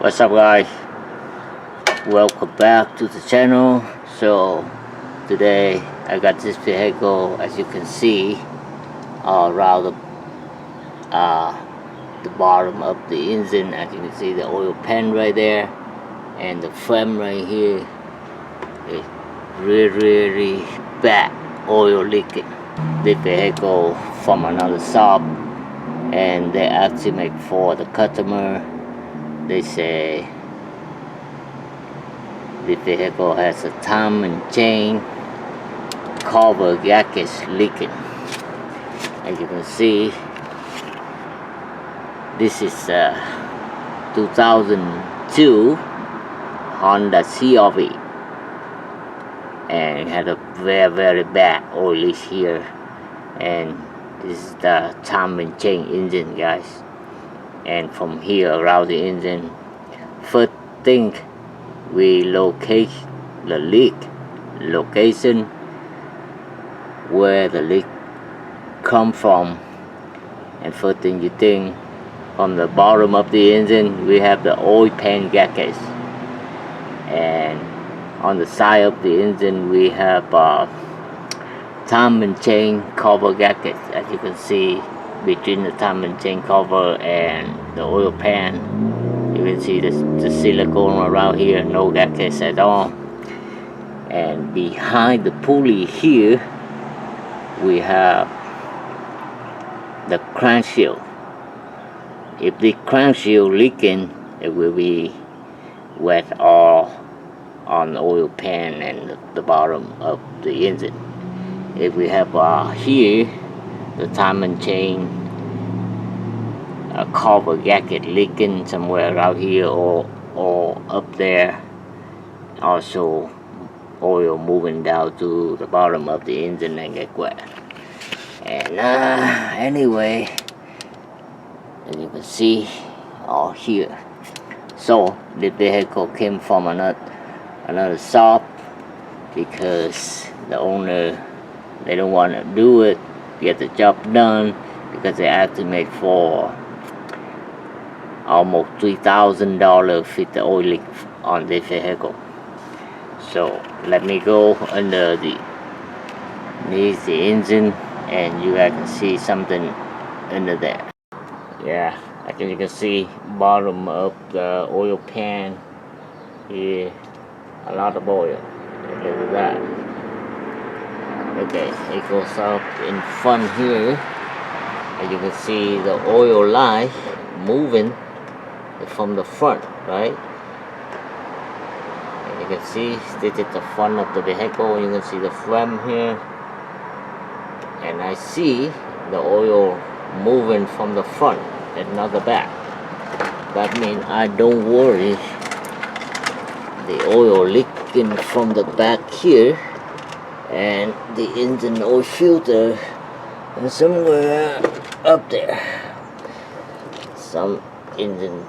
What's up, guys? Welcome back to the channel. So today I got this vehicle, as you can see, around the bottom of the engine. As you can see, the oil pan right there and the frame right here is really bad oil leaking. This vehicle from another shop, and they actually make for the customer. They say the vehicle has a time and chain cover gasket leaking. As you can see, this is 2002 Honda CRV, and it had a very bad oil leak here. And this is the time and chain engine, guys. And from here around the engine, first thing we locate the leak location, where the leak come from. And first thing you think, from the bottom of the engine we have the oil pan gasket, and on the side of the engine we have time and chain cover gasket. As you can see, between the time and chain cover and the oil pan, you can see the silicone around here, no gaskets at all. And behind the pulley here we have the crankshaft. If the crankshaft leaking, it will be wet all on the oil pan and the bottom of the engine. If we have here the time and chain cover gasket leaking somewhere around here or up there, also oil moving down to the bottom of the engine and get wet. And anyway, as you can see all here, so the vehicle came from another shop because the owner, they don't want to do it, get the job done, because they estimate for almost $3,000 fit the oil leak on this vehicle. So let me go under the engine, and you guys can see something under there. Yeah, as you can see, bottom of the oil pan here, a lot of oil. Look at that. Okay, it goes up in front here, and you can see the oil line moving from the front, right? And you can see this is the front of the vehicle. You can see the frame here, and I see the oil moving from the front and not the back. That means I don't worry the oil leaking from the back here, and the engine oil filter and somewhere up there, some engine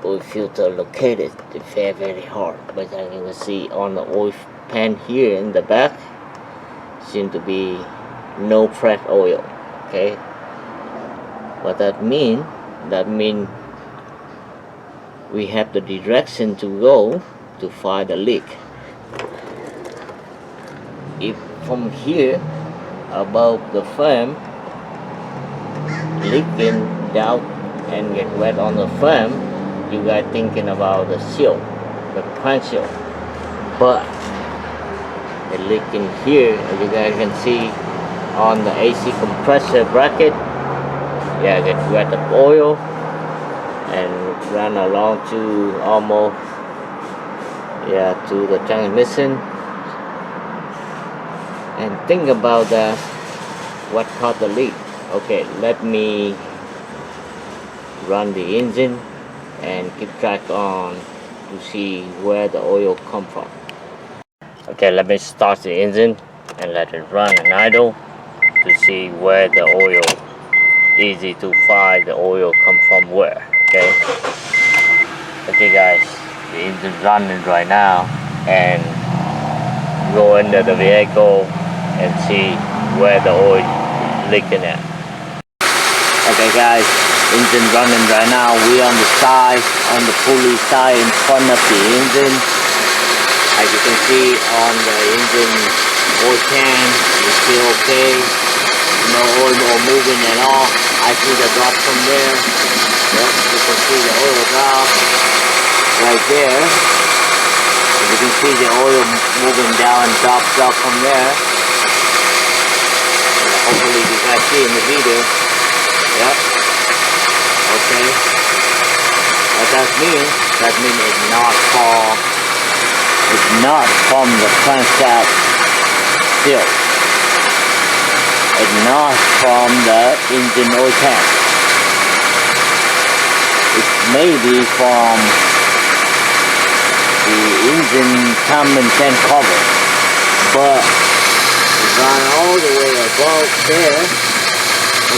oil filter located. It's very hard, but as you can see on the oil pan here in the back, seem to be no fresh oil. Okay, what that mean we have the direction to go to find the leak. If from here above the frame leaking down and get wet on the frame, you guys thinking about the seal, the crankshaft. But the leaking here, as you guys can see on the AC compressor bracket, yeah, get wet of oil and run along to almost, yeah, to the transmission. And think about that, what caused the leak. Okay, let me run the engine and keep track on to see where the oil come from. Okay, let me start the engine and let it run and idle to see where the oil, easy to find the oil come from where. Okay guys, the engine running right now, and go under the vehicle and see where the oil is leaking at. Okay guys, Engine running right now. We on the side, on the pulley side in front of the engine. As you can see on the engine oil can, it's still okay. No oil or moving at all. I see the drop from there. Yep, you can see the oil drop right there. You can see the oil moving down, drop from there. Hopefully you guys see in the video. Yep. Okay. What that means? That means it's not from the crankshaft still. It's not from the engine oil tank. It may be from the engine timing tank cover, but it's gone all the way above there.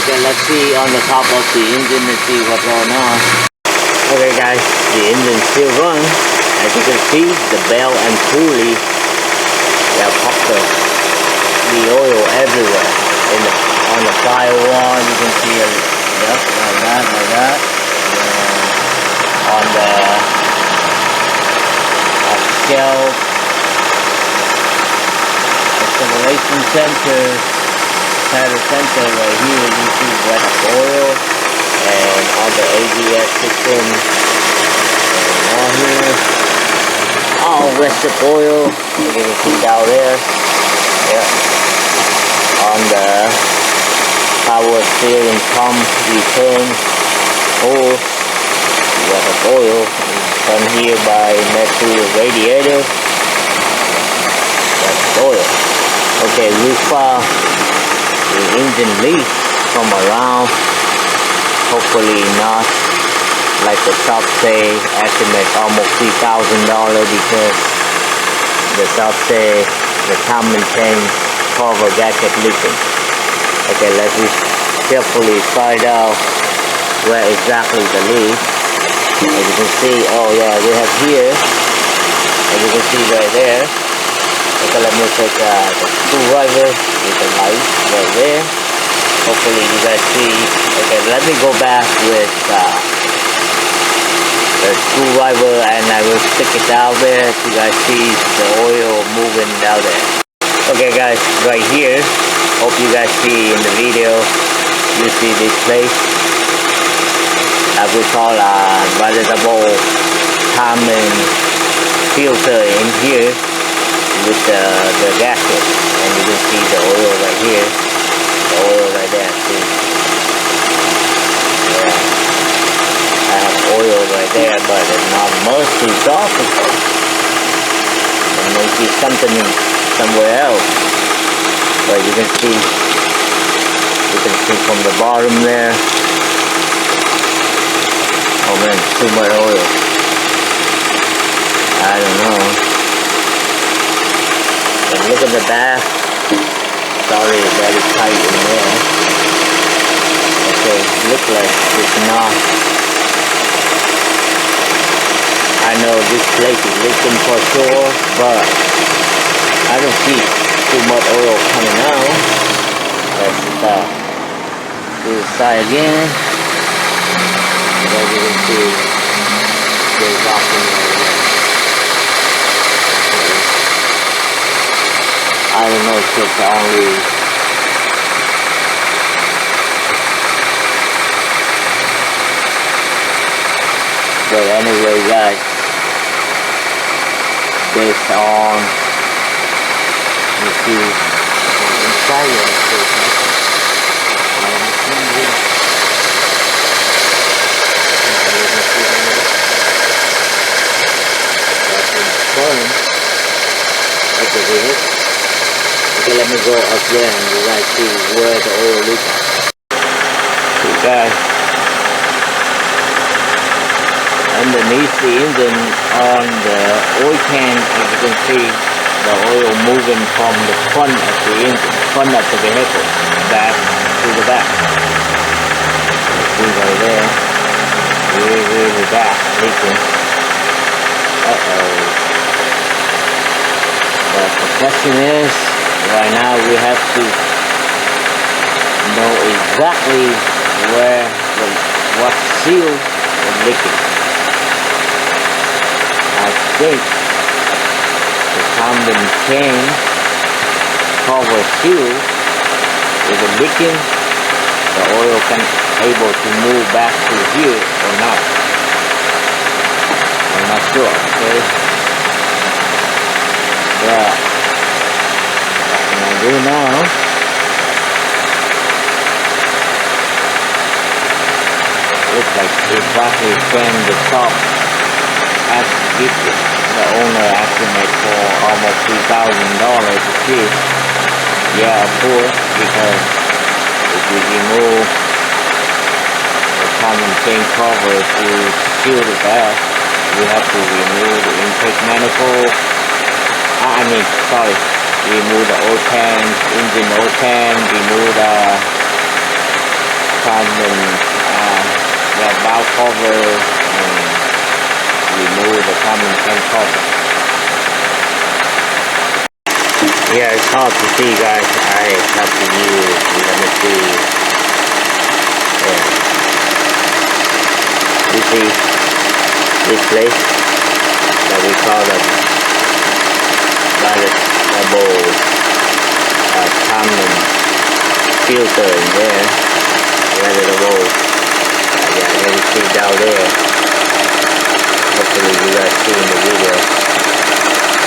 Okay, let's see on the top of the engine and see what's going on. Okay guys, the engine still runs. As you can see, the bell and pulley, they have popped the oil everywhere. On the firewall, you can see it, yep, like that. On the shelf, acceleration center, paddle center right here, you see wet oil, and on the ABS system, and on here, all wet oil, you can see down there, yeah. On the power steering pump, you turn hose, wet oil, done here by metal radiator, wet oil. Okay, we found the engine leak from around, hopefully not, like the shop say, estimate almost $3,000 because the shop say the timing chain cover gasket leaking. Okay, let's carefully find out where exactly the leak. As you can see, oh yeah, we have here, as you can see right there. Okay, let me take the screwdriver with the light right there. Hopefully you guys see. Okay, let me go back with the screwdriver and I will stick it down there so you guys see the oil moving down there. Okay guys, right here, hope you guys see in the video, you see this place. We call a veritable timing filter in here with the gasket, and you can see the oil right here, the oil right there, see? Yeah, I have oil right there, but it's not much dissolvable. There may be something somewhere else, but you can see from the bottom there. Oh man, too much oil. I don't know. And look at the back. Sorry, very tight in there. Okay, look like it's not. I know this place is leaking for sure, but I don't see too much oil coming out. Let's do the side again. As you can see, there's nothing over there. I don't know if it's only but anyway guys, based on you see inside okay, let me go up there and you guys see where the oil leaks. See guys, underneath the engine on the oil can, as you can see the oil moving from the front of the engine, front of the vehicle, back to the back. See right there, really back leaking. But the question is, right now we have to know exactly where what seal is leaking. I think the timing chain cover seal is leaking. The oil can able to move back to here or not. I'm not sure. Okay. Yeah. What can I do now? Looks like exactly when the top has gifted. The owner estimate for almost $3,000 a piece. Yeah, of course, because if we remove the timing chain cover to seal the gas, we have to remove the intake manifold. Remove the oil pan, engine oil pan, remove the timing valve cover, and remove the timing chain cover. Yeah, it's hard to see, guys. I have to use, let me see. Yeah. You see this place that we call the valuable timing filter in there. Valuable. Yeah, let me see down there. Hopefully you guys see in the video.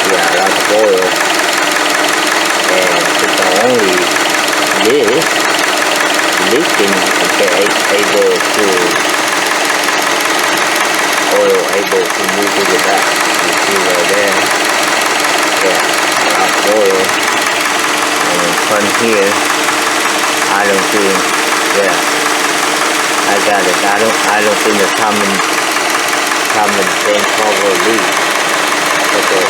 Yeah, a lot of oil. And it's not only this leaking, okay, able to move to the back. You see right there. Yeah, a lot of oil. And in front here, I don't think, yeah, I got it. I don't think the timing chain cover leak. Okay,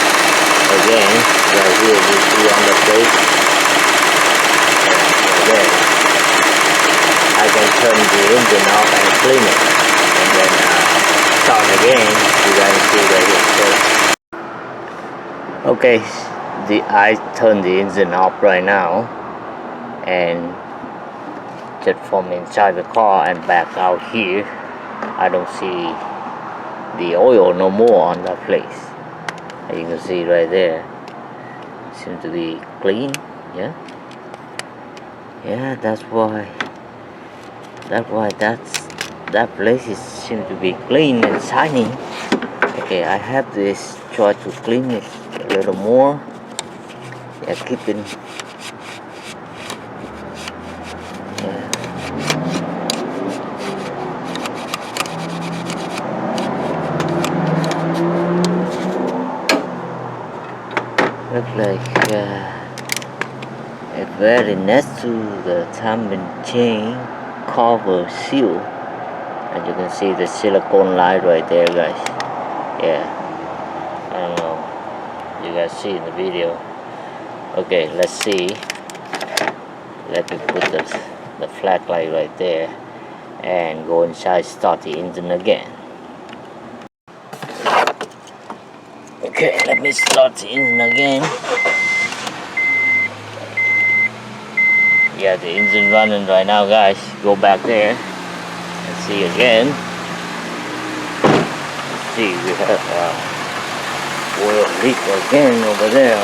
again, right here you see on the plate, right there. I can turn the engine off and clean it, and then start again. You guys see right here. Okay, I turn the engine off right now, and just from inside the car and back out here, I don't see the oil no more on that place. As you can see right there, seems to be clean. Yeah, that's why that place seems to be clean and shiny. Okay, I have this, try to clean it a little more. Yeah, keeping. Yeah. Look like it's very next to the timing chain cover seal. As you can see the silicone light right there, guys. Yeah, I don't know, you guys see in the video. Okay, let's see. Let me put the flag light right there and go inside, start the engine again. Okay, let me start the engine again. Yeah, the engine running right now, guys. Go back there and see again. Let's see, we have oil leak again over there.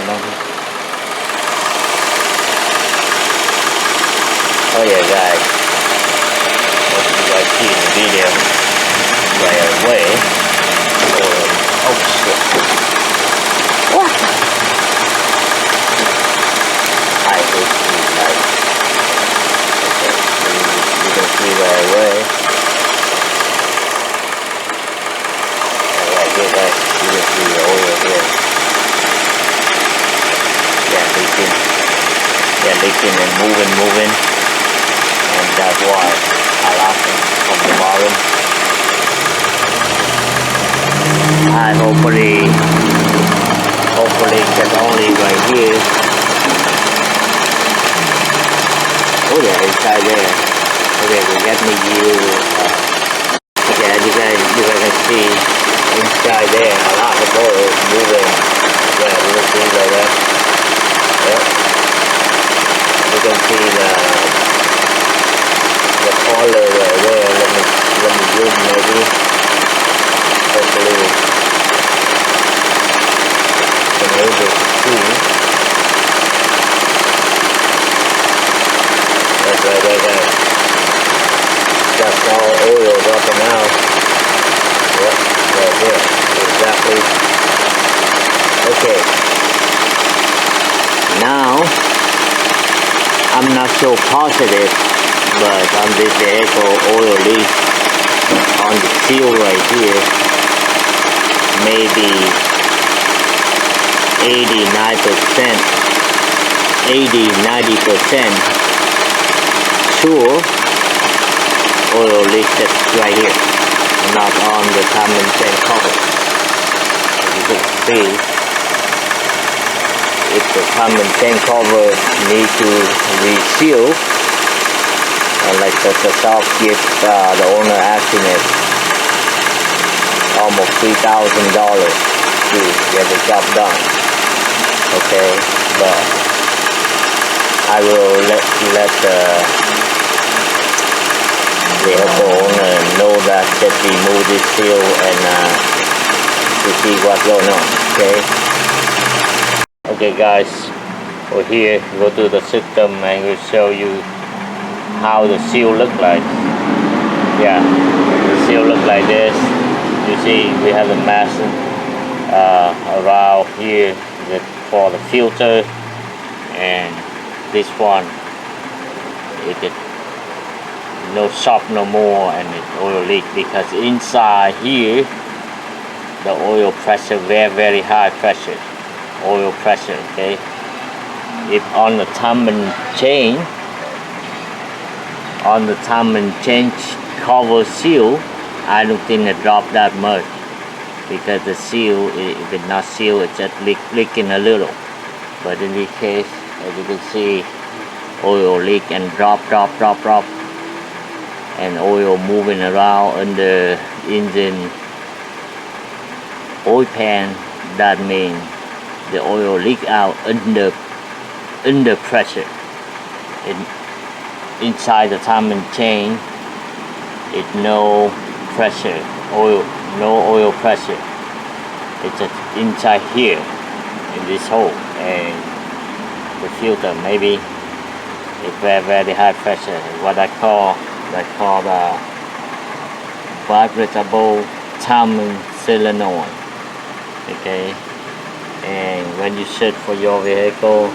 Oh yeah, guys. What you guys see in the video right away. Oh shit. What? I hate these lights. Okay, so you can see right away. Right here, guys, you can see the oil here. Yeah, leaking. Yeah, leaking and moving. And that's why I lost them from the bottom. I hopefully just only right here. Oh yeah, inside there. Okay, we got me okay, you guys can see inside there a lot of oil moving. Yeah, you can see right there. Yep. You can see the color right there. let me zoom maybe. Hopefully can able to see. That's right there, guys. That's all oil dropping out. Yep, right there. Exactly. Okay. Now I'm not so positive, but on this vehicle oil leak on the seal right here, maybe 80-90% sure oil leak that's right here, not on the timing chain cover. As you can see, if the timing chain cover need to reseal, like the shop gives the owner estimate almost $3,000 to get the job done. Okay, but I will let the vehicle owner know that remove this seal and to see what's going on. Okay guys, we're here, go to the system and we'll show you how the seal look like. Yeah, the seal look like this. You see we have the mask around here for the filter, and this one it is no shop no more, and it's oil leak because inside here the oil pressure very high pressure, oil pressure. Okay, if on the timing chain cover seal, I don't think it dropped that much, because the seal, if it's not sealed, it's just leaking a little. But in this case, as you can see, oil leak and drop, and oil moving around under engine oil pan. That means the oil leak out under pressure. Inside the timing chain, it's no pressure, no oil pressure. It's just inside here in this hole, and the filter maybe it's very high pressure. What I call the vibratable timing solenoid. Okay, and when you search for your vehicle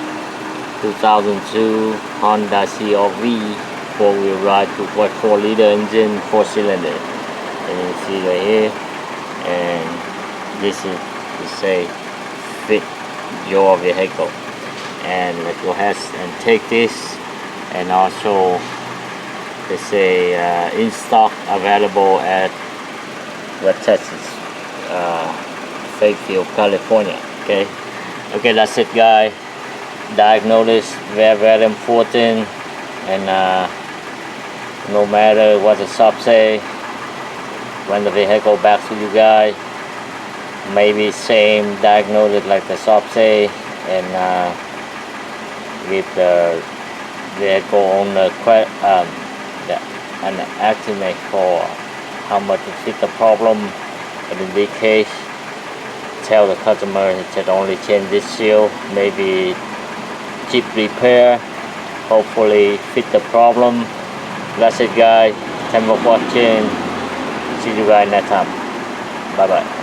2002 Honda CR-V 4-wheel drive 2.4 liter engine, 4-cylinder, and you see right here, and this is to say fit your vehicle. And let's go ahead and take this, and also they say in stock, available at West Texas, Fairfield, California. Okay, that's it guys. Diagnosis very important, and no matter what the shop say, when the vehicle back to you guys, maybe same diagnosis like the shop say, and give the vehicle owner an estimate for how much to fix the problem. But in this case, tell the customer he should only change this seal, maybe cheap repair, hopefully fix the problem. That's it guys, thanks for watching, see you guys next time, bye bye.